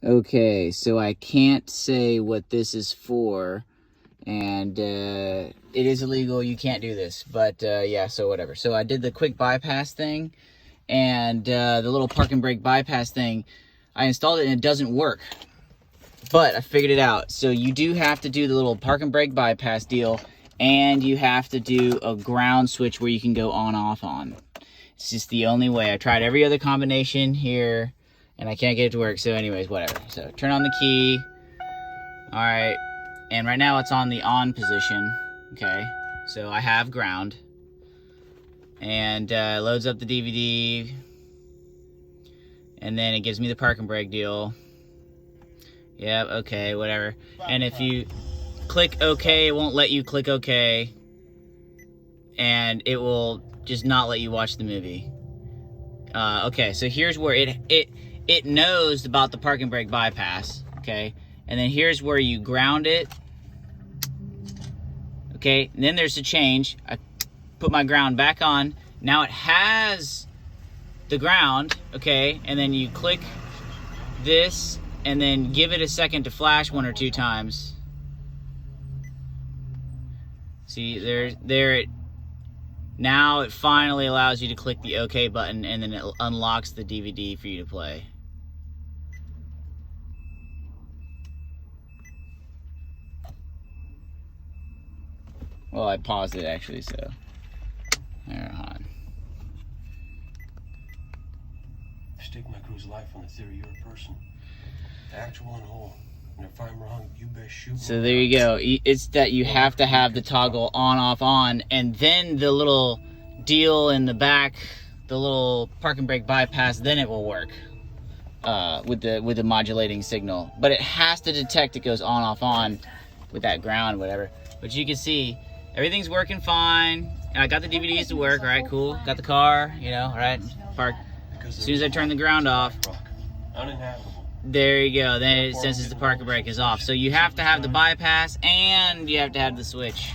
Okay, so I can't say what this is for, and it is illegal. You can't do this, but yeah, so whatever. So I did the quick bypass thing, and the little park and brake bypass thing, I installed it and it doesn't work. But I figured it out. So you do have to do the little park and brake bypass deal, and you have to do a ground switch where you can go on off on. It's just the only way. I tried every other combination here, and I can't get it to work. So anyways, whatever. So turn on the key. All right. And right now it's on the on position. Okay. So I have ground. And loads up the DVD. And then it gives me the park and brake deal. Yep, okay, whatever. And if you click OK, it won't let you click OK. And it will just not let you watch the movie. Okay, so here's where it knows about the park and brake bypass, okay? And then here's where you ground it. Okay, and then there's a change. I put my ground back on. Now it has the ground, okay? And then you click this and then give it a second to flash 1 or 2 times. See, there it, now it finally allows you to click the OK button, and then it unlocks the DVD for you to play. Well, I paused it actually, so there, on. Stake my crew's life on the theory you're a person, actual and whole. And if I'm wrong, you best shoot. So there you go. It's that you have to have the toggle on, off, on, and then the little deal in the back, the little park and brake bypass, then it will work with the modulating signal. But it has to detect it goes on, off, on with that ground, whatever. But you can see everything's working fine. And I got the DVDs to work. All right, cool. Got the car, you know, all right, park. As soon as I turn the ground off, uninhabitable. there you go. Then it senses the park and brake is off. So you have to have the bypass and you have to have the switch.